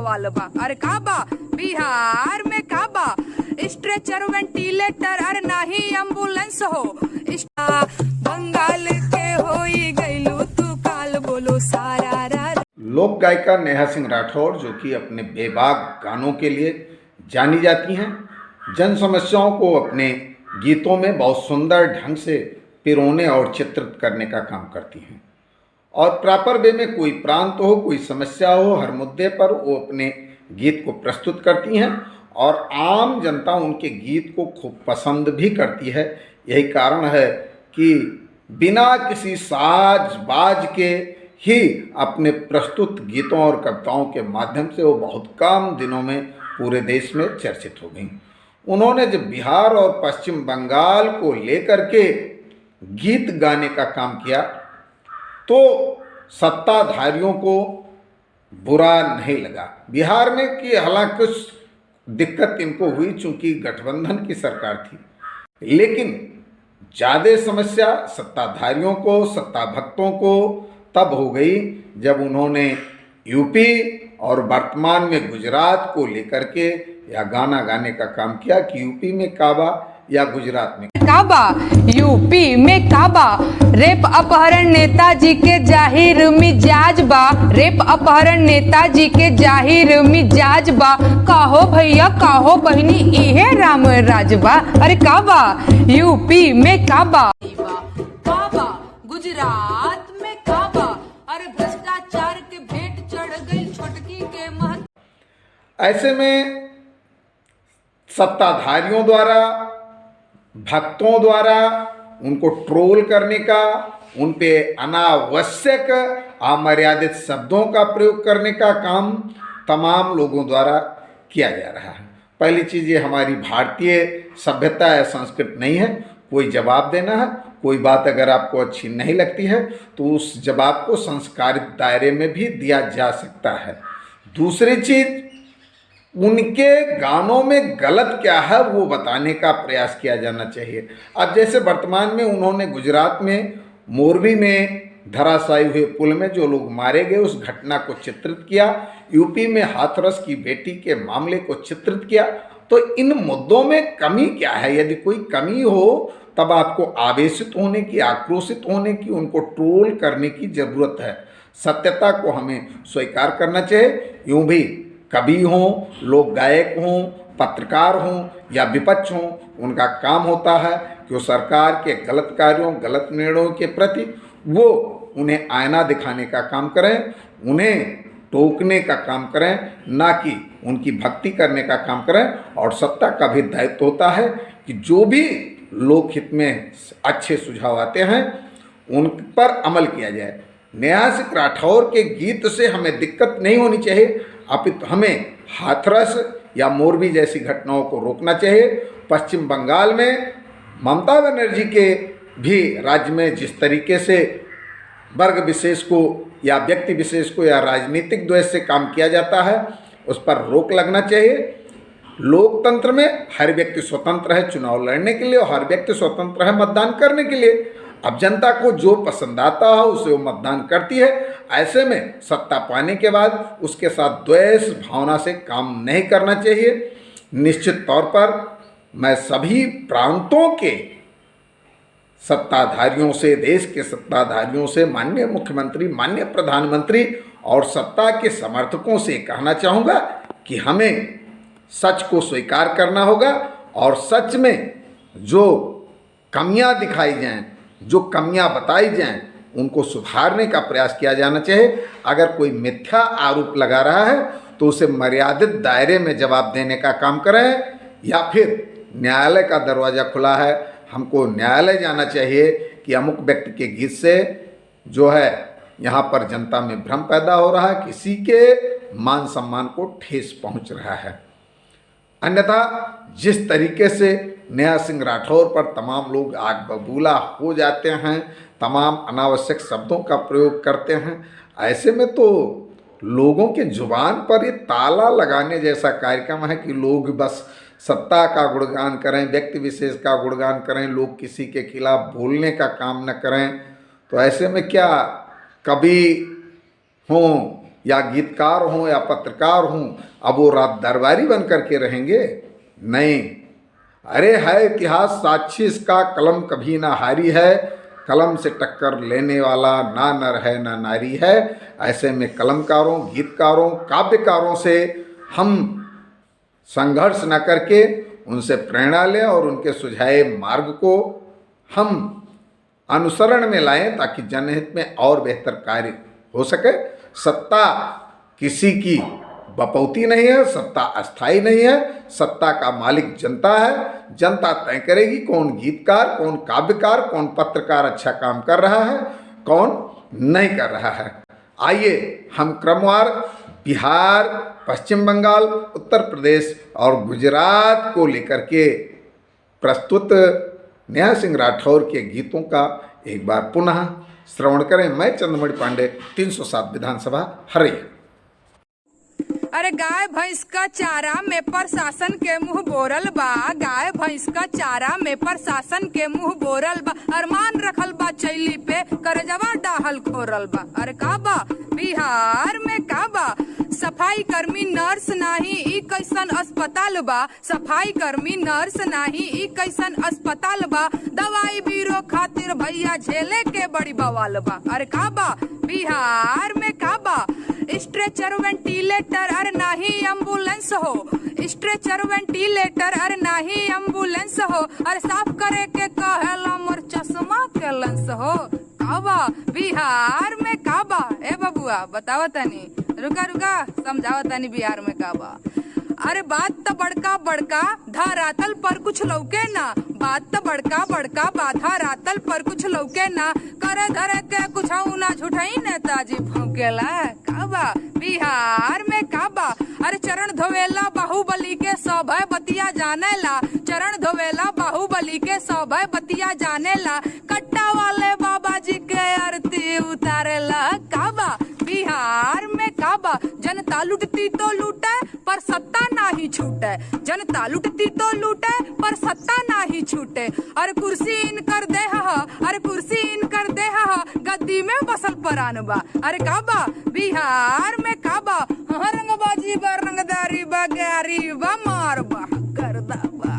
वालबा अरे काबा बिहार में काबा स्ट्रेचर वेंटिलेटर अरे नाही एम्बुलेंस हो बंगाल के होई गइलू तू काल बोलो सारा रा। लोक गायिका नेहा सिंह राठौर जो कि अपने बेबाक गानों के लिए जानी जाती हैं, जन समस्याओं को अपने गीतों में बहुत सुंदर ढंग से पिरोने और चित्रित करने का काम करती हैं और प्रॉपर वे में कोई प्रांत हो, कोई समस्या हो, हर मुद्दे पर वो अपने गीत को प्रस्तुत करती हैं और आम जनता उनके गीत को खूब पसंद भी करती है। यही कारण है कि बिना किसी साज बाज के ही अपने प्रस्तुत गीतों और कविताओं के माध्यम से वो बहुत कम दिनों में पूरे देश में चर्चित हो गई। उन्होंने जब बिहार और पश्चिम बंगाल को लेकर के गीत गाने का काम किया तो सत्ताधारियों को बुरा नहीं लगा। बिहार में कि हालांकि कुछ दिक्कत इनको हुई चूंकि गठबंधन की सरकार थी, लेकिन ज़्यादा समस्या सत्ताधारियों को, सत्ता भक्तों को तब हो गई जब उन्होंने यूपी और वर्तमान में गुजरात को लेकर के या गाना गाने का काम किया कि यूपी में काबा या गुजरात में काबा, यूपी में काबा, रेप अपहरण नेताजी के जाहिर मिजाज बा, रेप अपहरण नेताजी के जाहिर मिजाज बा, काहो भैया काहो बहनी इहे राम राजबा अरे काबा यूपी में काबा, काबा गुजरात में काबा अरे भ्रष्टाचार के भेंट चढ़ गई छोटकी के महत। ऐसे में सत्ताधारियों द्वारा, भक्तों द्वारा उनको ट्रोल करने का, उन पे अनावश्यक अमर्यादित शब्दों का प्रयोग करने का काम तमाम लोगों द्वारा किया जा रहा है। पहली चीज़ ये हमारी भारतीय सभ्यता या संस्कृति नहीं है। कोई जवाब देना है, कोई बात अगर आपको अच्छी नहीं लगती है तो उस जवाब को संस्कारित दायरे में भी दिया जा सकता है। दूसरी चीज़, उनके गानों में गलत क्या है वो बताने का प्रयास किया जाना चाहिए। अब जैसे वर्तमान में उन्होंने गुजरात में मोरबी में धराशायी हुए पुल में जो लोग मारे गए उस घटना को चित्रित किया, यूपी में हाथरस की बेटी के मामले को चित्रित किया, तो इन मुद्दों में कमी क्या है? यदि कोई कमी हो तब आपको आवेशित होने की, आक्रोशित होने की, उनको ट्रोल करने की ज़रूरत है। सत्यता को हमें स्वीकार करना चाहिए। यूँ भी कवि हों, लोक गायक हों, पत्रकार हों या विपक्ष हों, उनका काम होता है कि वो सरकार के गलत कार्यों, गलत निर्णयों के प्रति वो उन्हें आईना दिखाने का काम करें, उन्हें टोकने का काम करें, ना कि उनकी भक्ति करने का काम करें। और सत्ता का भी दायित्व होता है कि जो भी लोकहित में अच्छे सुझाव आते हैं उन पर अमल किया जाए। नेहा सिंह राठौर के गीत से हमें दिक्कत नहीं होनी चाहिए, अपितु हमें हाथरस या मोरबी जैसी घटनाओं को रोकना चाहिए। पश्चिम बंगाल में ममता बनर्जी के भी राज्य में जिस तरीके से वर्ग विशेष को या व्यक्ति विशेष को या राजनीतिक द्वेष से काम किया जाता है उस पर रोक लगना चाहिए। लोकतंत्र में हर व्यक्ति स्वतंत्र है चुनाव लड़ने के लिए और हर व्यक्ति स्वतंत्र है मतदान करने के लिए। अब जनता को जो पसंद आता है उसे वो मतदान करती है। ऐसे में सत्ता पाने के बाद उसके साथ द्वेष भावना से काम नहीं करना चाहिए। निश्चित तौर पर मैं सभी प्रांतों के सत्ताधारियों से, देश के सत्ताधारियों से, माननीय मुख्यमंत्री, माननीय प्रधानमंत्री और सत्ता के समर्थकों से कहना चाहूँगा कि हमें सच को स्वीकार करना होगा और सच में जो कमियां दिखाई जाएं, जो कमियां बताई जाएं, उनको सुधारने का प्रयास किया जाना चाहिए। अगर कोई मिथ्या आरोप लगा रहा है तो उसे मर्यादित दायरे में जवाब देने का काम करें या फिर न्यायालय का दरवाज़ा खुला है, हमको न्यायालय जाना चाहिए कि अमुक व्यक्ति के गीत से जो है यहाँ पर जनता में भ्रम पैदा हो रहा है, किसी के मान सम्मान को ठेस पहुँच रहा है। अन्यथा जिस तरीके से नेहा सिंह राठौर पर तमाम लोग आग बबूला हो जाते हैं, तमाम अनावश्यक शब्दों का प्रयोग करते हैं, ऐसे में तो लोगों के जुबान पर ये ताला लगाने जैसा कार्यक्रम है कि लोग बस सत्ता का गुणगान करें, व्यक्ति विशेष का गुणगान करें, लोग किसी के खिलाफ बोलने का काम न करें। तो ऐसे में क्या कवि हों या गीतकार हों या पत्रकार हों, अब वो रात दरबारी बन करके रहेंगे? नहीं। अरे है इतिहास साक्षी इसका, कलम कभी ना हारी है, कलम से टक्कर लेने वाला ना नर है ना नारी है। ऐसे में कलमकारों, गीतकारों, काव्यकारों से हम संघर्ष न करके उनसे प्रेरणा लें और उनके सुझाए मार्ग को हम अनुसरण में लाएं, ताकि जनहित में और बेहतर कार्य हो सके। सत्ता किसी की बपौती नहीं है, सत्ता अस्थाई नहीं है, सत्ता का मालिक जनता है। जनता तय करेगी कौन गीतकार, कौन काव्यकार, कौन पत्रकार अच्छा काम कर रहा है, कौन नहीं कर रहा है। आइए हम क्रमवार बिहार, पश्चिम बंगाल, उत्तर प्रदेश और गुजरात को लेकर के प्रस्तुत नेहा सिंह राठौर के गीतों का एक बार पुनः श्रवण करें। मैं चंद्रमणि पांडे, 307 विधानसभा, हरियाणा। अरे गाय भैंस का चारा में प्रशासन के मुंह बोरल बा, गाय भैंस का चारा में प्रशासन के मुंह बोरल बा। अरमान रखल बा चैली पे, करजवा डाहल खोरल बा। अरे का बा बिहार में का बा? सफाई कर्मी नर्स नाही, ई कैसन अस्पताल बा? सफाई कर्मी नर्स नाही, ई कैसन अस्पताल बा? दवाई बीरो खातिर भैया झेले के बड़ी बवाल बा। अरे का बा बिहार में का बा? स्ट्रेचर वेंटिलेटर अरे नाही एम्बुलेंस हो, स्ट्रेचर वेंटिलेटर अरे नाही एम्बुलेंस हो। अरे साफ करे के कहेला मोर चश्मा के लेंस हो। काबा बिहार में काबा? ए बबुआ बतावा तनी, रुका समझावा तनी बिहार में काबा। अरे बात तो बड़का बड़का धरातल पर कुछ लौके ना, बात तो बड़का बड़का बाधा रातल पर कुछ लौके ना। करे धरे के कुछ ना झूठाई नेताजी भौकेला। काबा बिहार में काबा? अरे चरण धोवेला बाहुबली के सभय बतिया जानेला, चरण धोवेला बाहुबली के सभय बतिया जानेला। कट्टा वाले बाबा जी के आरती उतारेला। काबा बिहार में काबा? जनता लुटती तो लूटे पर सत्ता ना ही छूटे, जनता लुटती तो लूटे पर सत्ता ना ही छूटे। अरे कुर्सी इन कर दे हा, अरे कुर्सी इन कर दे हा, गद्दी में बसल परान बा। अरे काबा बिहार में काबा? रंगबाजी बा, रंगदारी बा, गारी बा, मार बा, करदा बा।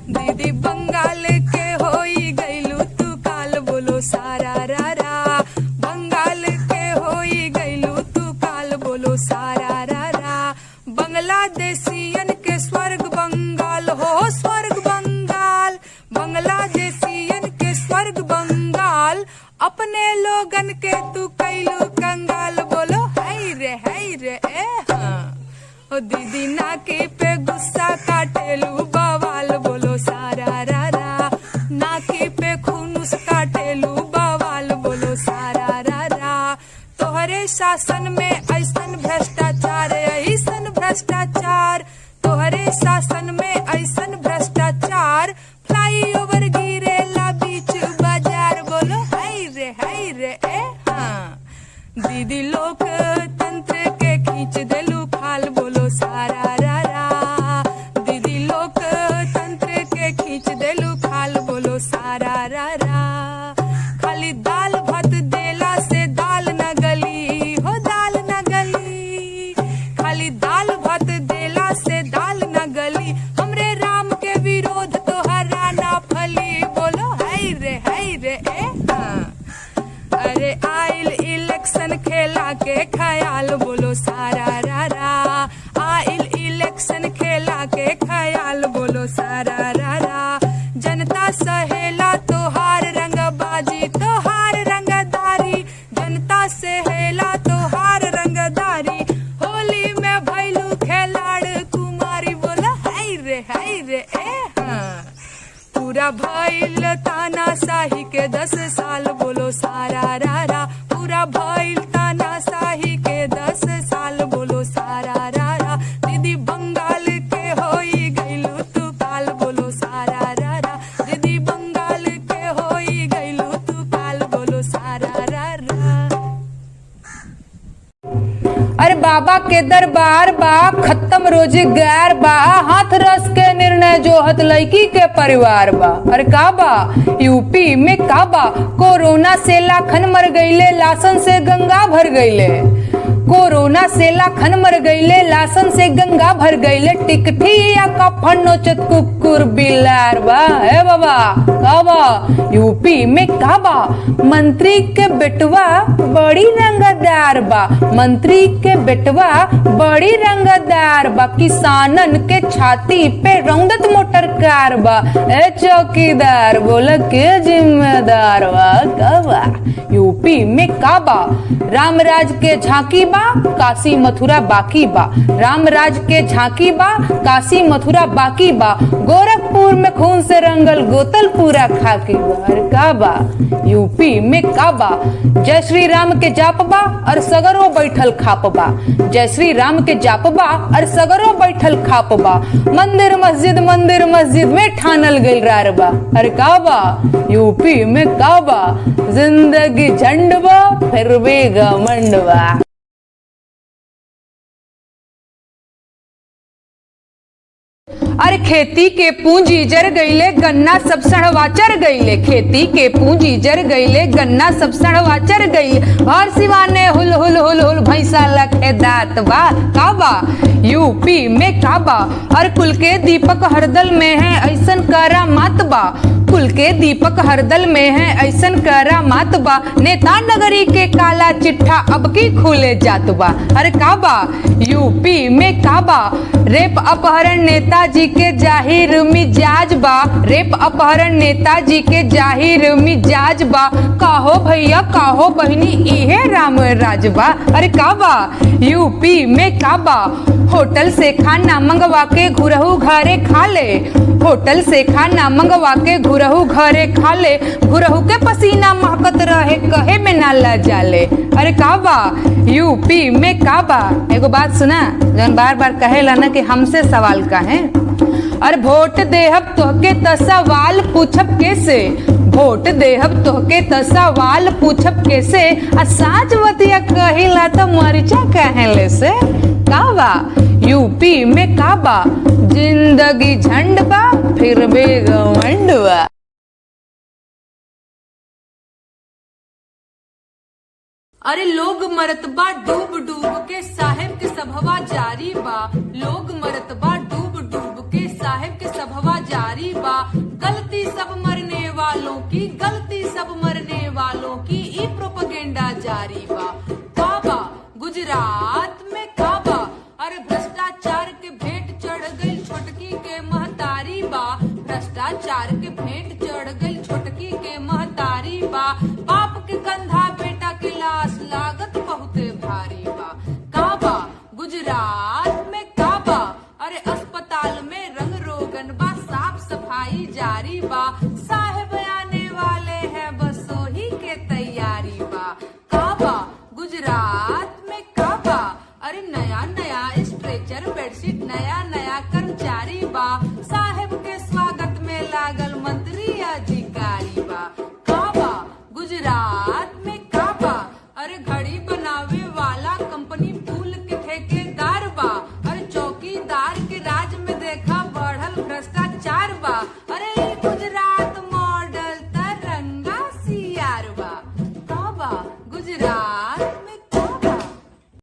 दीदी बंगाल के होई गईलू तू काल, बोलो सारा रा रा। बंगाल के होई गईलू तू काल, बोलो सारा रा रा। बांग्लादेशियन के स्वर्ग बंगाल हो, स्वर्ग बंगाल। बांग्लादेशियन के स्वर्ग बंगाल, अपने लोगन के तू कैलू कंगाल, बोलो हाय रे ए हाँ। ओ दीदी नाके पे गुस्सा काटेलू बवाल, बोलो सारा रा रा। नाके पे खुनुस काटेलू बवाल, बोलो सारा रा रा। तोहरे शासन में ऐसन भ्रष्टाचार, ऐसन भ्रष्टाचार। तोहरे शासन में ऐसन भ्रष्टाचार, फ्लाईओवर गिरेला बीच बाजार, बोलो हाय रे ए हाँ। दीदी लोकतंत्र के खींच देलू खाल, बोलो सारा रा रा। दीदी लोकतंत्र के खींच देलू खाल, बोलो सारा रा रा। खाली दाल भात देला से दाल न गली हो, दाल न गली। खाली दाल भात देला से दाल न गली। हमरे राम के विरोध तो हरा ना फली, बोलो हाय रे ए हाँ। अरे आइल इलेक्शन खेला के ख्याल, बोलो सारा रा रा। आइल इलेक्शन खेला के ख्याल, बोलो सारा रा रा। जनता सहेला तोहार रंगबाजी, तोहार रंगदारी। जनता सहेला तोहार रंगदारी। होली में भैलू खिलाड़ कुमारी, बोलो हाय रे ए हाँ। पूरा भइल तानाशाही के 10 साल, बोलो सारा रा रा। पूरा भइल तानाशाही के 10 साल, बोलो सारा रा रा। दीदी बंगाल के होई गईलू तू बाबा के दरबार बा, खत्म रोजगार बा, हाथ रस के निर्णय जोहत लड़की के परिवार बा। अरे का बा यूपी में का बा, कोरोना से लाखन मर गईले, लाशन से गंगा भर गईले। कोरोना से लाखन मर गईले, लाशन से गंगा भर गईले। टिकठिया का फन्नोचत कुकुर बिलार बा। हे बाबा का बा यूपी में का बा, मंत्री के बेटवा बड़ी रंगदार बा, मंत्री के बेटवा बड़ी रंगदार बा। किसानन के छाती पे रौंदत मोटर कार बा। ए चौकीदार बोला के जिम्मेदार बा। का बा यूपी में का बा, रामराज के झांकी बा, काशी मथुरा बाकी बा। रामराज के झांकी बा, काशी मथुरा बाकी बा। गोरखपुर में खून से रंगल गोतल पूरा खाकी बा। अरे का बा यूपी में का बा, जय श्री राम के जाप बा और सगरो बैठल खाप बा। जय श्री राम के जाप बा और सगरो बैठल खाप बा। मंदिर मस्जिद में ठानल गइल रार बा। अरे का बा यूपी में का बा, जिंदगी झंड बा फिर भी घमंड बा। अरे खेती के पूंजी जर गईले, गन्ना सब सड़वा चर गईले। खेती के पूंजी जर गईले, गन्ना सब सड़वा चर गईले। भर सिवाने हुल हुल हुल हुल भैंसा लखे दात बा। का बा यूपी में का बा, और कुल के दीपक हरदल में है ऐसन करा मात बा। कुल के दीपक हरदल में है ऐसन करा मात बा। नेता नगरी के काला चिट्ठा अब की खुले जात बा। अरे का बा यूपी में का बा, रेप अपहरण नेताजी के जाहिर मिजाज बा। रेप अपहरण नेताजी के जाहिर मिजाज बा। काहो भैया काहो बहनी इहे राम राज बा। अरे का बा यूपी में का बा, होटल से खाना मंगवा के घुरहू घरे खा ले। होटल से खाना मंगवा के घुरहू घरे खा ले। घुरहू के पसीना महकत रहे कहे में ना ला जाले। अरे का बा यूपी में का बा, एगो बात सुना जौन बार बार कहेला ना कि हमसे सवाल का है। अरे वोट देहब तोहके त सवाल पूछब कैसे, वोट देहब तोहके त सवाल पूछब कैसे। आ साँझवतिया कहिला त मरिचा कहले से। का बा यूपी में का बा, जिंदगी झंड बा फिर भी घमंड बा। अरे लोग मरत बा डूब डूब के, साहेब के सभवा जारी बा। लोग मरत बा डूब डूब के, साहेब के सभवा जारी बा। गलती सब मरने वालों की, गलती सब मरने वालों की, ई प्रोपेगेंडा जारी बा। काबा गुजरात में काबा, अरे भ्रष्टाचार के भेंट चढ़ गई छोटकी के महतारी बा। भ्रष्टाचार के भेंट चढ़ गई छोटकी के महतारी बा। बाप के कंधा बेटा के लाश लागत बहुते भारी बा। काबा गुजरात में काबा, अरे अस्पताल में रंग रोगन बा, साफ सफाई जारी बा। साहेब आने वाले हैं बस वही के तैयारी बा। काबा गुजरात में काबा, अरे नया नया स्ट्रेचर बेडशीट, नया नया कर्मचारी बा। साहेब के स्वागत में लागल मंत्री अधिकारी बा। काबा गुजरात में काबा, अरे घड़ी बनावे वाला कंपनी पुल के ठेकेदार बा। अरे चौकीदार के राज में देखा बढ़ल भ्रष्टाचार बा। अरे गुजरात मॉडल तरंगा सियार बा। काबा गुजरात